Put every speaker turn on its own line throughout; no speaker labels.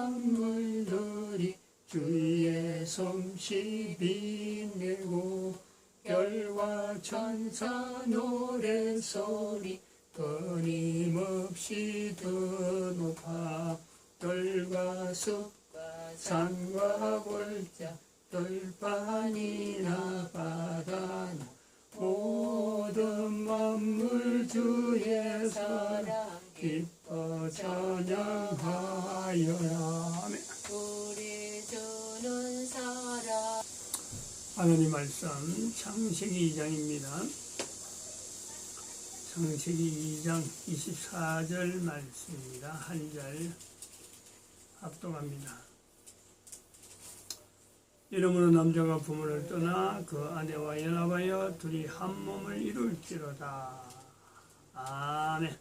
만물들이 주의 솜씨 빛내고 별과 천사 노래소리 끊임없이 더 높아 들과 숲과 산과 골짜 들판이나 바다나 모든 만물 주의 사랑 기뻐 찬양하여라. 아멘.
우리 주는 사랑.
하나님 말씀 창세기 2장입니다. 창세기 2장 24절 말씀입니다. 한 절 합독합니다. 이러므로 남자가 부모를 떠나 그 아내와 연합하여 둘이 한 몸을 이룰지로다. 아멘.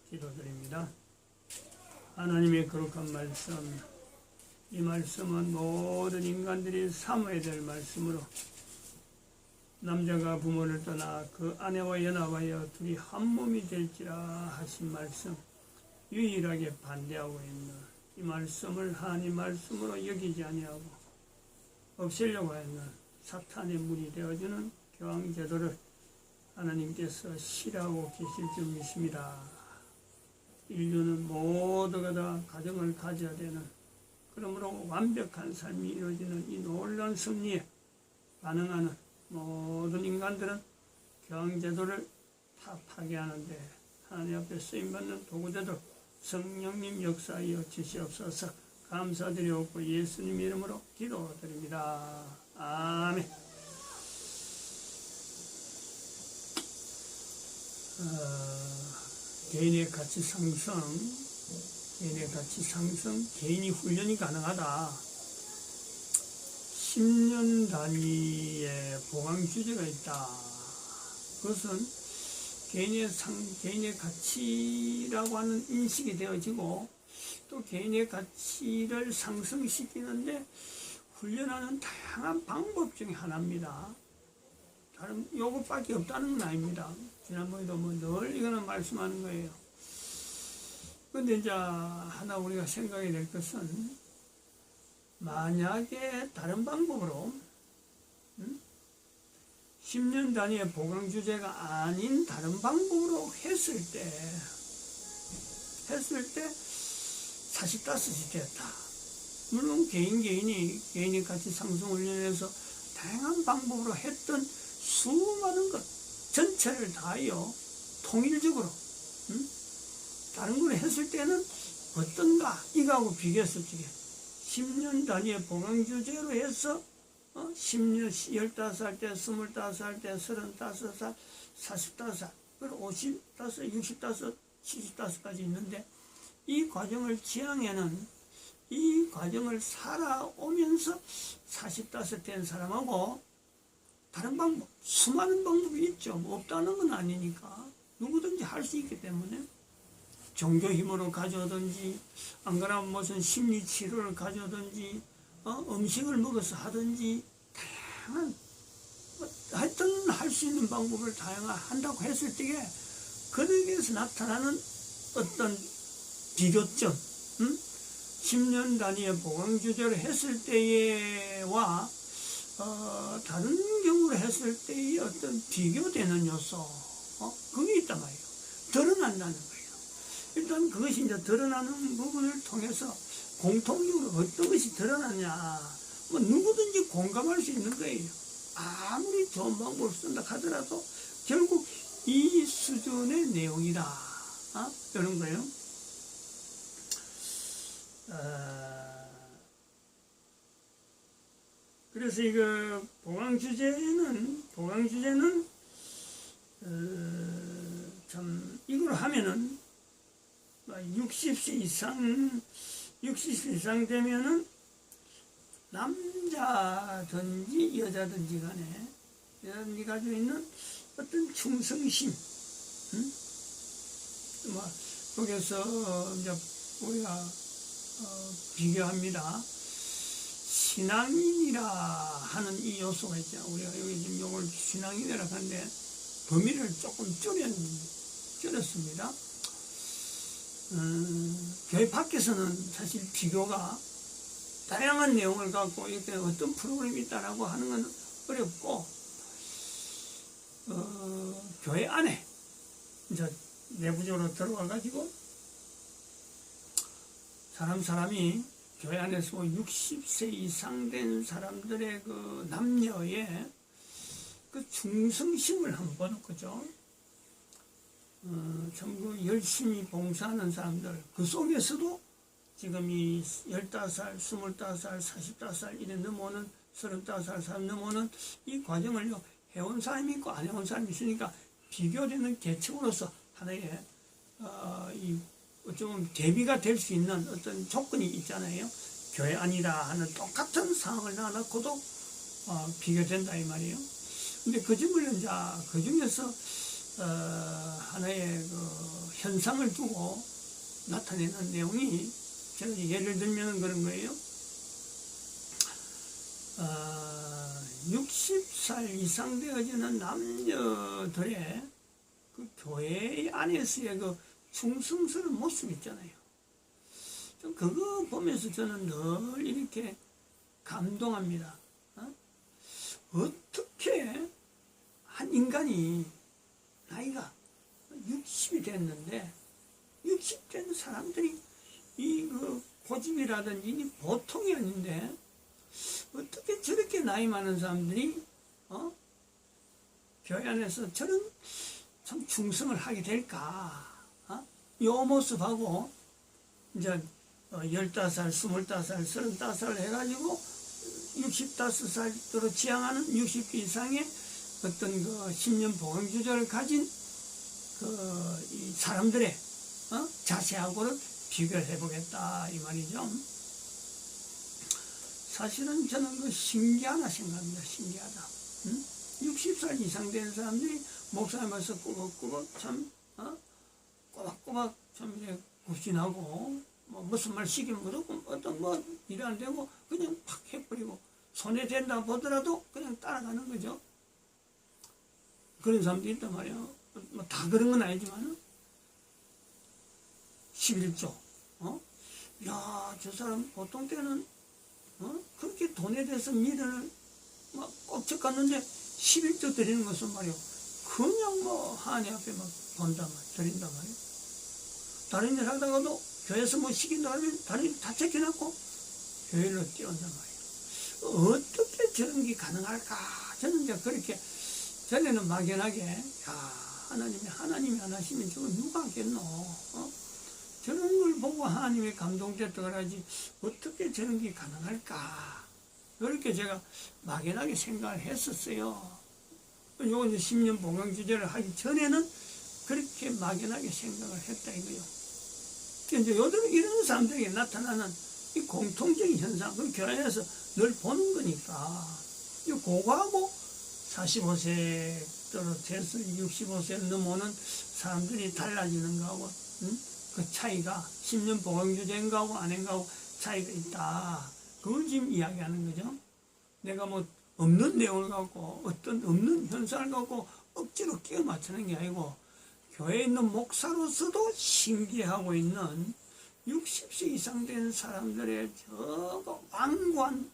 기도드립니다. 하나님의 거룩한 말씀, 이 말씀은 모든 인간들이 삼아야 될 말씀으로 남자가 부모를 떠나 그 아내와 연합하여 둘이 한 몸이 될지라 하신 말씀, 유일하게 반대하고 있는 이 말씀을 하나님 말씀으로 여기지 아니하고 없애려고 하는 사탄의 물이 되어주는 교황제도를 하나님께서 싫어하고 계실 줄 믿습니다. 인류는 모두가 다 가정을 가져야 되는, 그러므로 완벽한 삶이 이루어지는 이 놀라운 섭리에 반응하는 모든 인간들은 교황제도를 다 파괴하는데 하나님 앞에 쓰임받는 도구되도록 성령님 역사하여 주시옵소서. 감사드리옵고 예수님 이름으로 기도드립니다. 아멘. 개인의 가치 상승, 개인이 훈련이 가능하다. 10년 단위의 보강 주제가 있다. 그것은 개인의 가치라고 하는 인식이 되어지고 또 개인의 가치를 상승시키는데 훈련하는 다양한 방법 중에 하나입니다. 다른 요것밖에 없다는 건 아닙니다. 지난번에도 늘 이거는 말씀하는 거예요. 근데 이제 하나 우리가 생각해야 될 것은, 만약에 다른 방법으로 10년 단위의 보강 주제가 아닌 다른 방법으로 했을 때 40-이 됐다. 물론 개인이 같이 상승 훈련해서 다양한 방법으로 했던 수많은 것 전체를 다하여 통일적으로 다른 걸 했을 때는 어떤가, 이거하고 비교했을 적에 10년 단위의 보강 주제로 해서 10년, 15살 때, 25살 때, 35살, 45살, 그리고 55, 65, 70까지 있는데, 이 과정을 지향에는 이 과정을 살아오면서 45 된 사람하고 다른 방법, 수많은 방법이 있죠. 없다는 건 아니니까. 누구든지 할 수 있기 때문에. 종교 힘으로 가져오든지, 안 그러면 무슨 심리 치료를 가져오든지, 음식을 먹어서 하든지, 다양한, 하여튼 할 수 있는 방법을 한다고 했을 때에, 그에게서 나타나는 어떤 비교점, 10년 단위의 보강 주제를 했을 때와, 다른 경우로 했을 때의 어떤 비교되는 요소, 그게 있단 말이에요. 드러난다는 거예요. 일단 그것이 이제 드러나는 부분을 통해서 공통적으로 어떤 것이 드러나냐, 누구든지 공감할 수 있는 거예요. 아무리 좋은 방법을 쓴다 하더라도 결국 이 수준의 내용이다. 이런 거예요. 그래서 이거 보강 주제는 참 이걸 하면은 60세 이상 되면은 남자든지 여자든지 간에 여자든지 가지고 있는 어떤 충성심, 여기서 이제 우리가 비교합니다. 신앙인이라 하는 이 요소가 있죠. 우리가 여기 지금 이걸 신앙인이라고 하는데 범위를 조금 줄였습니다. 교회 밖에서는 사실 비교가 다양한 내용을 갖고 이렇게 어떤 프로그램이 있다라고 하는 건 어렵고, 교회 안에 이제 내부적으로 들어와 가지고 사람이 교회 안에서 60세 이상 된 사람들의 그 남녀의 그 충성심을 한번 보는 거죠. 참 그 열심히 봉사하는 사람들, 그 속에서도 지금 이 15살, 25살, 45살 이래 넘어오는 35살 사람 넘어오는 이 과정을요, 해온 사람이 있고 안 해온 사람이 있으니까 비교되는 계층으로서 하나의 이 어쩌면 대비가 될 수 있는 어떤 조건이 있잖아요. 교회 아니라 하는 똑같은 상황을 놔놓고도 비교된다 이 말이에요. 근데 그 점을 이제 그 중에서 하나의 그 현상을 두고 나타내는 내용이, 제가 예를 들면 그런 거예요. 60살 이상 되어지는 남녀들의 그 교회 안에서의 그 충성스러운 모습 있잖아요. 그거 보면서 저는 늘 이렇게 감동합니다. 어떻게 한 인간이 나이가 60이 됐는데 60 된 사람들이 이 그 고집이라든지 보통이 아닌데 어떻게 저렇게 나이 많은 사람들이 교회 안에서 저런 참 충성을 하게 될까? 요 모습하고 이제 15살, 25살, 35살 해가지고 65살로 지향하는 60세 이상의 어떤 그 10년 보건주제를 가진 이 사람들의 자세하고는 비교를 해보겠다 이 말이죠. 사실은 저는 그 신기하다 생각합니다. 신기하다. 60살 이상 된 사람들이 목사님에서 꾸벅꾸벅 참 꼬박꼬박 참 이렇게 굽신하고 뭐 무슨 말 시키면 무조건 어떤 뭐 일 안 되고 그냥 팍 해버리고 손에 댄다 보더라도 그냥 따라가는 거죠. 그런 사람도 있단 말이에요. 뭐 다 그런 건 아니지만 11조 야, 저 사람 보통 때는 그렇게 돈에 대해서 미련을 막 꽉 갔는데 11조 드리는 것은 말이요, 그냥 뭐 하나님 앞에 막 본단 말이에요. 드린단 말이에요. 다른 일 하다가도 교회에서 뭐 시킨다 하면 다른 일 다 챙겨놨고 교회로 뛰어온단 말이에요. 어떻게 저런 게 가능할까? 저는 이제 그렇게 전에는 막연하게, 야, 하나님이 안 하시면 저거 누가 하겠노? 저런 걸 보고 하나님의 감동됐다 그러지 어떻게 저런 게 가능할까? 이렇게 제가 막연하게 생각을 했었어요. 요거 이제 10년 봉양주제를 하기 전에는 그렇게 막연하게 생각을 했다 이거요. 이제 이런 사람들에게 나타나는 이 공통적인 현상, 그 교회에서 늘 보는 거니까, 그거하고 45세로 돼서 65세를 넘어오는 사람들이 달라지는 거하고, 그 차이가 10년 봉양주제인 거하고 아닌 거하고 차이가 있다. 그걸 지금 이야기하는 거죠. 내가 뭐 없는 내용을 갖고 어떤 없는 현상을 갖고 억지로 끼워 맞추는 게 아니고, 교회에 있는 목사로서도 신기하고 있는 60세 이상 된 사람들의 저거 완고한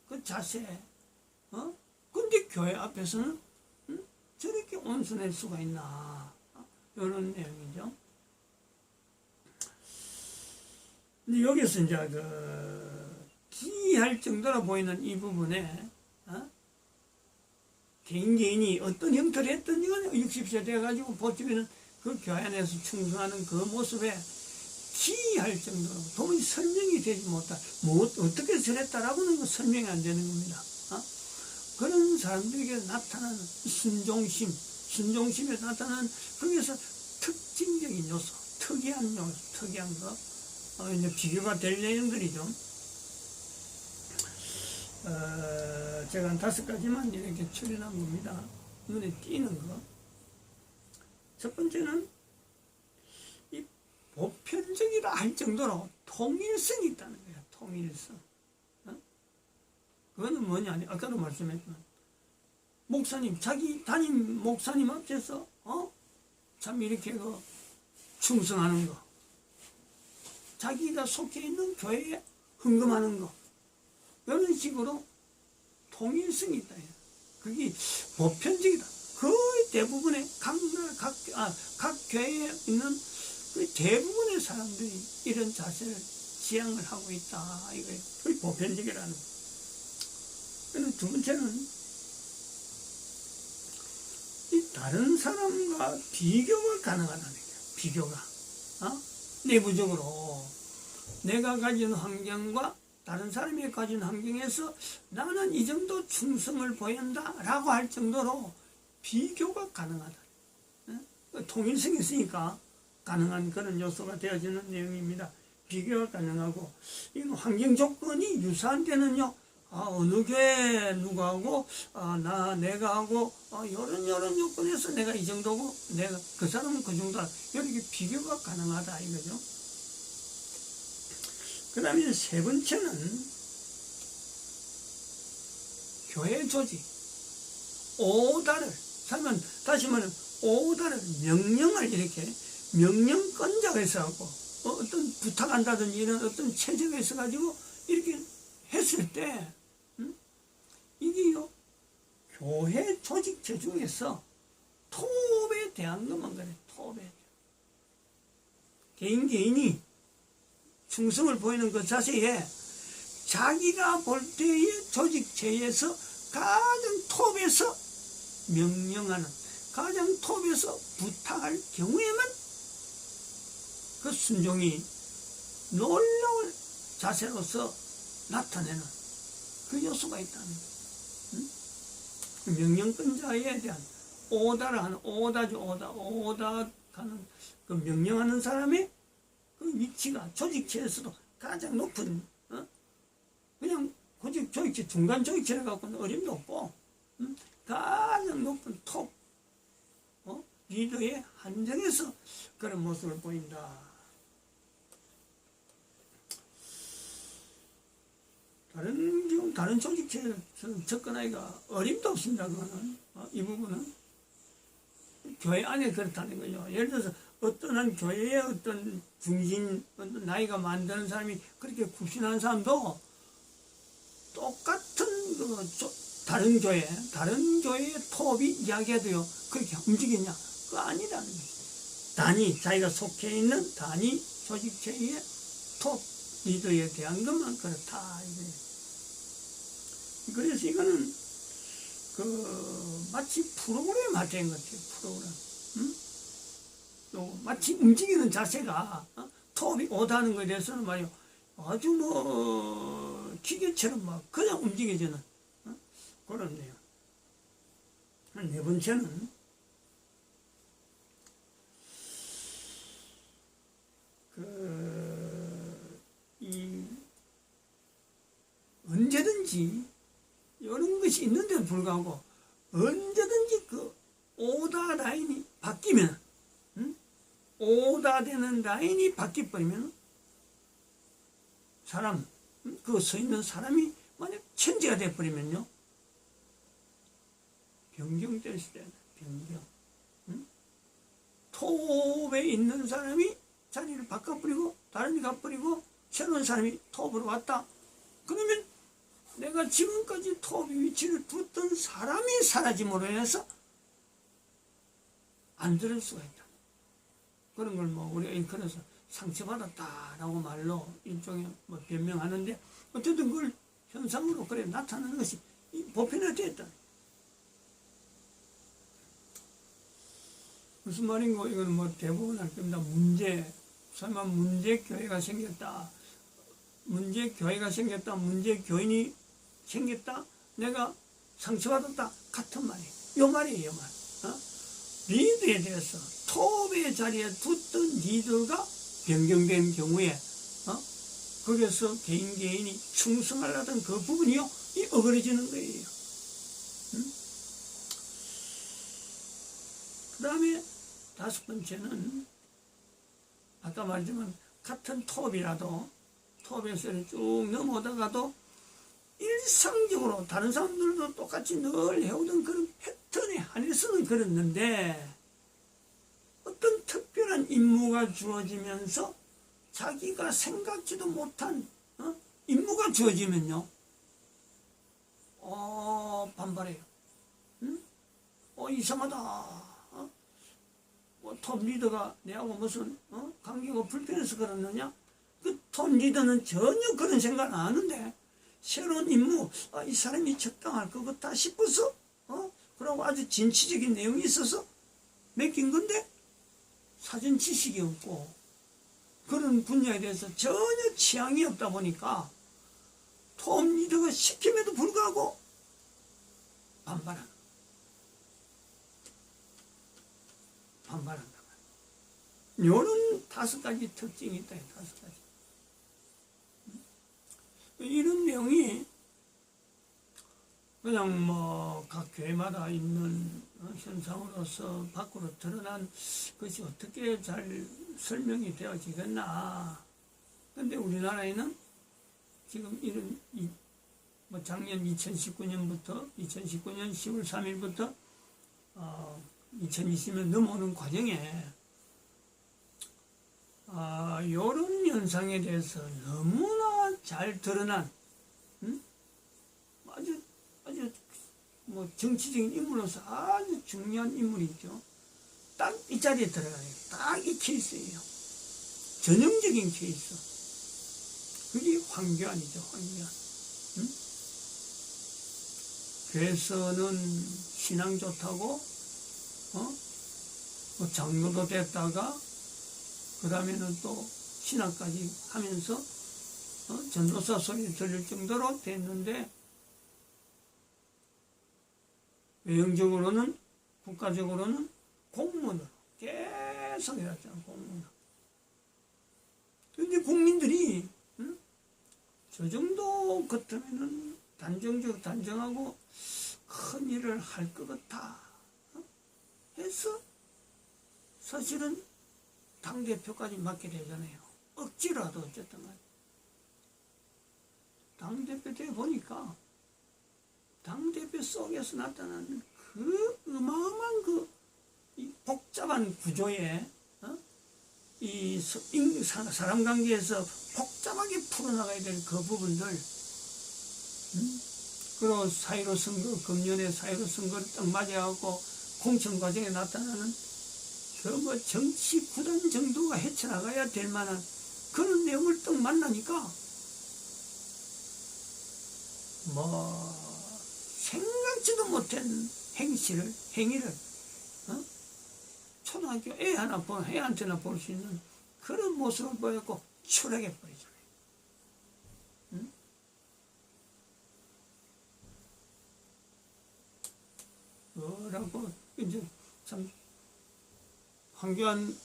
그 자세, 근데 교회 앞에서는 저렇게 온순할 수가 있나, 이런 내용이죠. 근데 여기서 이제 기이할 정도로 보이는 이 부분에 개인이 어떤 형태를 했든지 60세 돼가지고 보시면은 그 교회 안에서 충성하는 그 모습에 기이할 정도로 도무지 설명이 되지 못한, 뭐 어떻게 저랬다라고는 설명이 안 되는 겁니다. 그런 사람들에게 나타나는 순종심에 나타나는 거기서 특징적인 요소, 특이한 거, 이제 비교가 될 내용들이죠. 제가 한 5가지만 이렇게 추려난 겁니다. 눈에 띄는 거. 첫 번째는 이 보편적이라 할 정도로 통일성이 있다는 거예요. 통일성. 그거는 뭐냐? 아까도 말씀했지만 목사님, 자기 담임 목사님 앞에서 참 이렇게 충성하는 거, 자기가 속해 있는 교회에 헌금하는 거. 이런 식으로 통일성이 있다. 그게 보편적이다. 거의 대부분의 각 교회에 있는 그 대부분의 사람들이 이런 자세를 지향을 하고 있다. 이거예요. 거의 보편적이라는 거. 그리고 두 번째는 이 다른 사람과 비교가 가능하다는 거예요. 비교가. 내부적으로 내가 가진 환경과 다른 사람이 가진 환경에서 나는 이 정도 충성을 보인다 라고 할 정도로 비교가 가능하다. 통일성이 있으니까 가능한 그런 요소가 되어지는 내용입니다. 비교가 가능하고, 이건 환경 조건이 유사한 때는요, 어느 교회 누구하고, 내가 하고, 요런 요건에서 내가 이 정도고, 내가, 그 사람은 그 정도다. 이렇게 비교가 가능하다, 이거죠. 그 다음에 세 번째는, 교회 조직. 오다를, 다시 말하면, 오다를, 명령을 이렇게, 명령권자가 있어갖고, 어떤 부탁한다든지 이런 어떤 체제가 있어가지고, 이렇게 했을 때, 이게요, 교회 조직체 중에서 톱에 대한 것만 그래, 톱에. 개인이 충성을 보이는 그 자세에 자기가 볼 때의 조직체에서 가장 톱에서 명령하는, 가장 톱에서 부탁할 경우에만 그 순종이 놀라운 자세로서 나타내는 그 요소가 있다는 거예요. 명령권자에 대한 오다를 하는, 오다하는 그 명령하는 사람의 그 위치가 조직체에서도 가장 높은, 그냥 조직체, 중간 조직체를 갖고는 어림도 없고, 가장 높은 톱, 리더의 한정에서 그런 모습을 보인다. 다른 조직체에 접근하기가 어림도 없습니다. 그거는. 이 부분은. 교회 안에 그렇다는 거죠. 예를 들어서 어떤 한 교회의 어떤 중심, 어떤 나이가 많다는 사람이 그렇게 굽신한 사람도 똑같은 다른 교회의 톱이 이야기해도요, 그렇게 움직이냐? 그거 아니라는 거예요. 자기가 속해 있는 단위 조직체의 톱 리더에 대한 것만 그렇다. 이거예요. 그래서 이거는 마치 프로그램 같은 것 같아요. 프로그램. 또 마치 움직이는 자세가 톱이 오다는 것에 대해서는 말이요, 아주 기계처럼 막 그냥 움직여지는 그런 내용. 네 번째는 언제든지 이런 것이 있는데도 불구하고 언제든지 그 오다 라인이 바뀌면, 오다 되는 라인이 바뀌어버리면 사람, 그 서 있는 사람이 만약 천지가 되어버리면요, 변경될 수 있어요. 변경. 톱에 있는 사람이 자리를 바꿔버리고 다른 데 가버리고 새로운 사람이 톱으로 왔다. 그러면 내가 지금까지 톱 위치를 뒀던 사람이 사라짐으로 인해서 안 들을 수가 있다. 그런 걸 우리가 인터넷에서 상처받았다라고 말로 일종의 변명하는데, 어쨌든 그걸 현상으로 그래 나타나는 것이 보편화되었다. 무슨 말인고, 이건 대부분 할 겁니다. 설마 문제교회가 생겼다. 문제교회가 생겼다. 문제교인이 생겼다. 내가 상처받았다. 같은 말이에요. 요 말이에요, 요 말. 리더에 대해서 톱의 자리에 뒀던 리더가 변경된 경우에, 거기서 개인이 충성하려던 그 부분이요, 어그러지는 거예요. 그 다음에 다섯 번째는, 아까 말했지만, 같은 톱에서 쭉 넘어오다가도 일상적으로 다른 사람들도 똑같이 늘 해오던 그런 패턴에 한해서는 그랬는데, 어떤 특별한 임무가 주어지면서 자기가 생각지도 못한 임무가 주어지면요, 반발해요. 응? 이상하다. 톱 리더가 내하고 무슨 관계가 불편해서 그러느냐? 그 톱 리더는 전혀 그런 생각 안 하는데, 새로운 임무, 이 사람이 적당할 것 같다 싶어서 그러고 아주 진취적인 내용이 있어서 맡긴 건데, 사전 지식이 없고 그런 분야에 대해서 전혀 취향이 없다 보니까 톱 리더가 시킴에도 불구하고 반발한다. 요런 5가지 특징이 있다. 5가지. 이런 내용이 그냥 뭐 각 교회마다 있는 현상으로서 밖으로 드러난 것이 어떻게 잘 설명이 되어지겠나. 근데 우리나라에는 지금 이런 뭐 작년 2019년 10월 3일부터 2020년 넘어오는 과정에 이런 현상에 대해서 너무나 잘 드러난 아주 뭐 정치적인 인물로서 아주 중요한 인물이죠. 딱 이 자리에 들어가요. 딱 이 케이스예요. 전형적인 케이스. 그게 황교안이죠. 황교안. 교회에서는 신앙 좋다고 뭐 장로도 됐다가 그 다음에는 또 신학까지 하면서 전도사 소리 들릴 정도로 됐는데, 외형적으로는 국가적으로는 공무원으로 계속 해왔잖아. 공무원. 근데 국민들이 저 정도 같으면은 단정하고 큰 일을 할 것 같아 해서 사실은 당대표까지 맡게 되잖아요. 억지로라도 어쨌든 간에. 당대표 때 보니까 당대표 속에서 나타나는 그 어마어마한 이 복잡한 구조에 이 사람 관계에서 복잡하게 풀어나가야 될 그 부분들, 그리고 사이로 선거, 금년에 사이로 선거를 딱 맞이하고 공천 과정에 나타나는 그 뭐 정치 구단 정도가 헤쳐나가야 될 만한 그런 내용을 딱 만나니까 뭐 생각지도 못한 행위를 초등학교 애한테나 볼 수 있는 그런 모습을 보였고 추락해 버리잖아요. 뭐라고 이제 참 황교안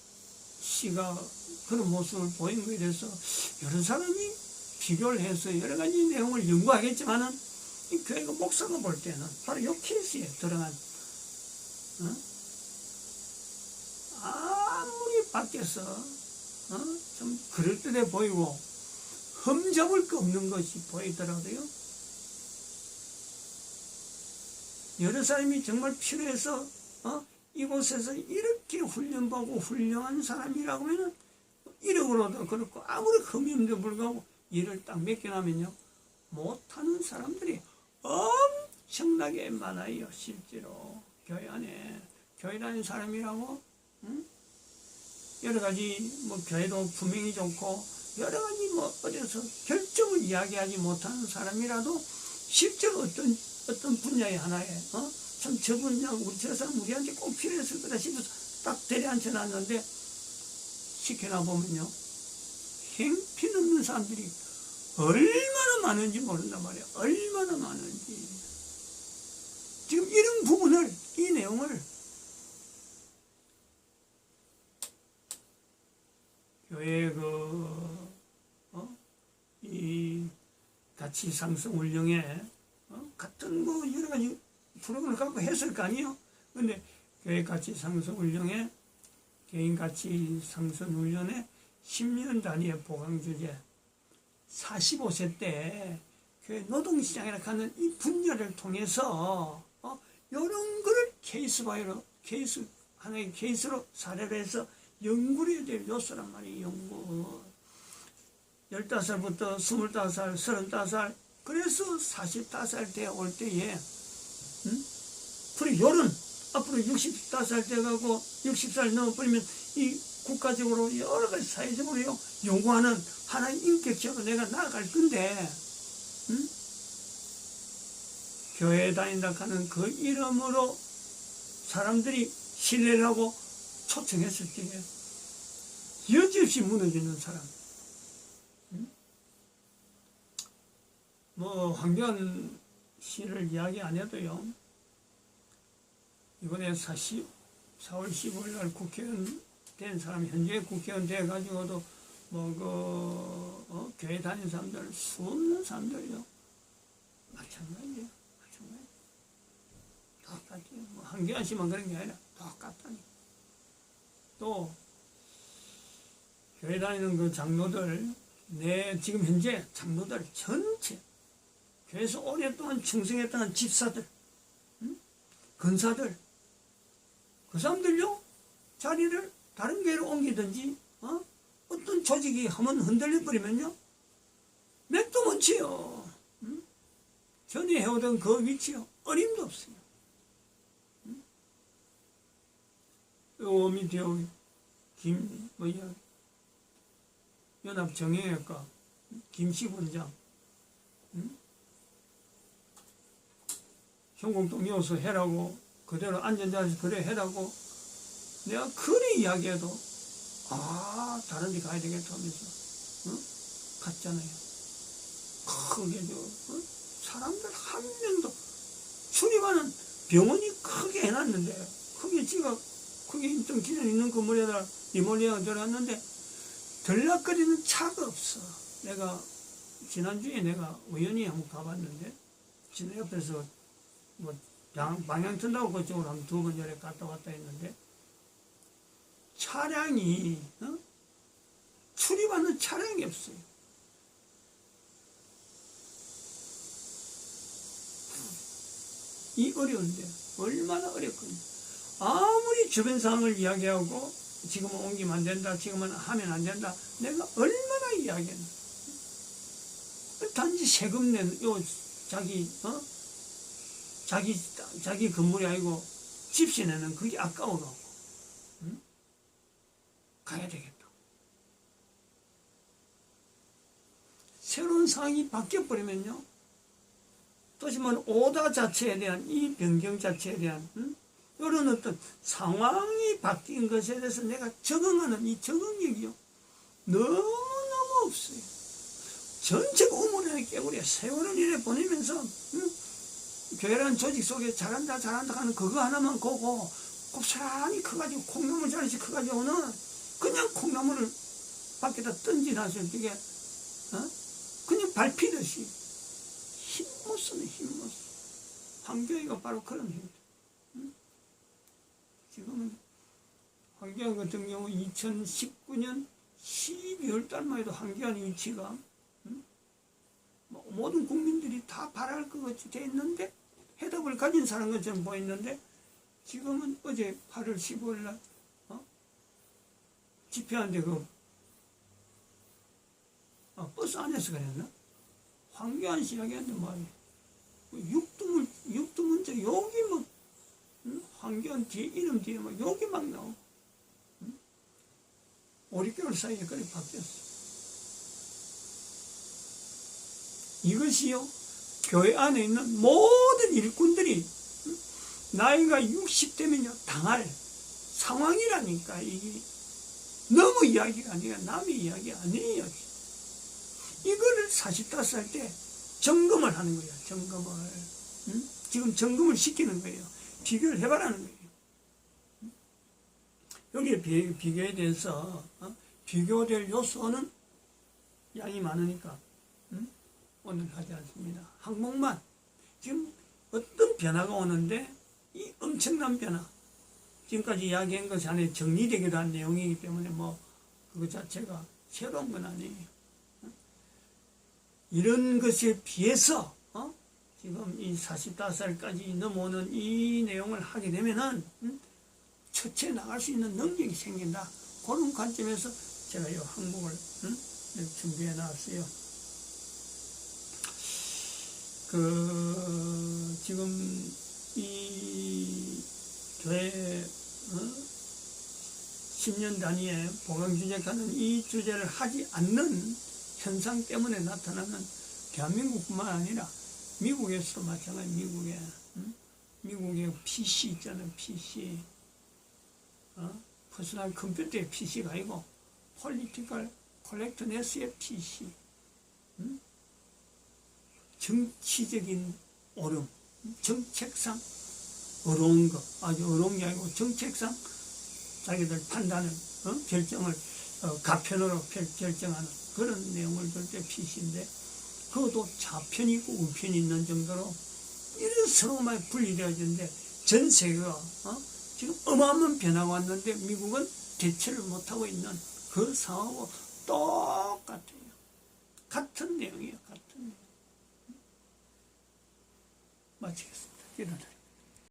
씨가 그런 모습을 보인 것에 대해서 여러 사람이 비교를 해서 여러 가지 내용을 연구하겠지만은 이 교회가 목사가 볼 때는 바로 이 케이스에 들어간 아무리 밖에서 좀 그럴듯해 보이고 흠잡을 거 없는 것이 보이더라도요, 여러 사람이 정말 필요해서 이곳에서 이렇게 훈련받고 훌륭한 사람이라고 하면 이력으로도 그렇고 아무리 흠이 없는데 불구하고 일을 딱 맡겨놓으면요, 못하는 사람들이 엄청나게 많아요. 실제로 교회 안에 교회 다니는 사람이라고 여러 가지 뭐 교회도 분명히 좋고 여러 가지 뭐 어디서 결정을 이야기하지 못하는 사람이라도 실제로 어떤 분야의 하나에 참 저 분야 저 사람 우리한테 꼭 필요했을 거다 싶어서 딱 대리한테 놨는데 시켜나 보면요, 행필없는 사람들이 얼마나 많은지 모른단 말이야. 얼마나 많은지. 지금 이런 부분을, 이 내용을 교회 이 가치 상승 훈령에 같은 뭐 여러 가지 프로그램을 갖고 했을 거 아니에요. 근데 교회 가치 상승 훈령에 개인 가치 상승 훈련에 10년 단위의 보강 주제, 45세 때 교회 노동시장이라 하는 이 분야를 통해서 이런 거를 하나의 케이스로 사례를 해서 연구를 해야 될 요소란 말이에요. 연구. 15살부터 25살, 35살, 그래서 45살 돼 올 때에, 그리고 요런, 앞으로 65살 돼 가고 60살 넘어버리면 이 국가적으로 여러 가지 사회적으로 요구하는 하나의 인격적으로 내가 나아갈 건데, 교회에 다닌다 하는 그 이름으로 사람들이 신뢰를 하고 초청했을 때에 여지없이 무너지는 사람. 뭐 황교안 씨를 이야기 안 해도요, 이번에 4월 15일 날 국회의원 된 사람이 현재 국회의원 돼 가지고도 교회 다니는 사람들, 수없는 사람들이요, 마찬가지예요. 똑같아요. 뭐 황교안 씨만 그런 게 아니라 똑같다니. 또 교회 다니는 그 장로들, 지금 현재 장로들 전체, 교회에서 오랫동안 충성했던 집사들, 근사들, 그 사람들요, 자리를 다른 교회로 옮기든지, 어떤 조직이 한번 흔들려버리면요, 맥도 못 치요. 전에 해오던 그 위치요, 어림도 없어요. 요 밑에 여기 연합정형외과 김씨 원장, 현공동 여서 해라고, 그대로 앉은 자리에서 그래 해라고 내가 그리 이야기해도 다른 데 가야 되겠다 하면서 갔잖아요. 크게 사람들 한 명도 출입하는 병원이 크게 해놨는데, 크게 인정 기준 있는 건물에다 리몰리아가 들어갔는데 들락거리는 차가 없어. 내가 지난주에 내가 우연히 한번 가봤는데, 지난 옆에서 방향 튼다고 그쪽으로 한 2번 전에 갔다 왔다 했는데, 차량이 출입하는 차량이 없어요. 이 어려운데 얼마나 어렵거든요. 아무리 주변 상황을 이야기하고 지금은 옮기면 안 된다, 지금은 하면 안 된다, 내가 얼마나 이야기했나. 단지 세금 낸 자기 건물이 아니고 집세 내는 그게 아까워갖고 가야 되겠다. 새로운 상황이 바뀌어버리면요, 또지만 오다 자체에 대한, 이 변경 자체에 대한 이런 어떤 상황이 바뀐 것에 대해서 내가 적응하는 이 적응력이요, 너무너무 없어요. 전체가 우물에 깨우려 세월을 이래 보내면서 교회라는 조직 속에 잘한다 하는 그거 하나만 보고 곱사란히 커가지고 콩나물 자리씩 커가지고는 그냥 콩나물을 밖에다 던지놨을 때 그냥 밟히듯이 힘 못 쓰네, 힘 못 써. 황교안이가 바로 그런 힘이죠. 지금은 황교안 같은 경우 2019년 12월 달만 해도 황교안 위치가 모든 국민들이 다 바랄 것 같이 돼 있는데, 해답을 가진 사람 것처럼 보였는데, 지금은 어제 8월 15일 날 집회하는데 버스 안에서 그랬나? 황교안 씨 이야기하는데 말이야, 육두문자 여기 황교안 뒤에, 이름 뒤에 여기 막 나오고 5, 6개월 사이에 그렇게 바뀌었어. 이것이요, 교회 안에 있는 모든 일꾼들이 나이가 60대면요 당할 상황이라니까. 이게 너무 이야기가 아니라 남의 이야기 아니에요. 이거를 45살 때 점검을 하는 거예요. 점검을. 지금 점검을 시키는 거예요. 비교를 해봐라는 거예요. 여기에 비교에 대해서 비교될 요소는 양이 많으니까 오늘 하지 않습니다. 항목만 지금 어떤 변화가 오는데, 이 엄청난 변화, 지금까지 이야기한 것 안에 정리되기도 한 내용이기 때문에 그거 자체가 새로운 건 아니에요. 이런 것에 비해서 지금 이 45살까지 넘어오는 이 내용을 하게 되면은 처치해 나갈 수 있는 능력이 생긴다. 그런 관점에서 제가 이 항목을 준비해 놨어요. 지금 이 교회 10년 단위에 보강주택하는 이 주제를 하지 않는 현상 때문에 나타나는 대한민국뿐만 아니라 미국에서도 마찬가지. 미국의 PC 있잖아요. PC 퍼스널 컴퓨터의 PC가 아니고 폴리티컬 콜렉트네스의 PC. 정치적인 오름, 정책상 어려운 거, 아주 어려운 게 아니고 정책상 자기들 판단을, 결정을 가편으로 결정하는 그런 내용을 줄 때 PC인데, 그것도 좌편이 있고 우편이 있는 정도로 이런 서로만 분리되어지는데, 전 세계가 지금 어마어마한 변화가 왔는데 미국은 대처를 못하고 있는 그 상황하고 똑같아요. 같은 내용이에요. 같은 내용. 마치겠습니다. 기도드립니다.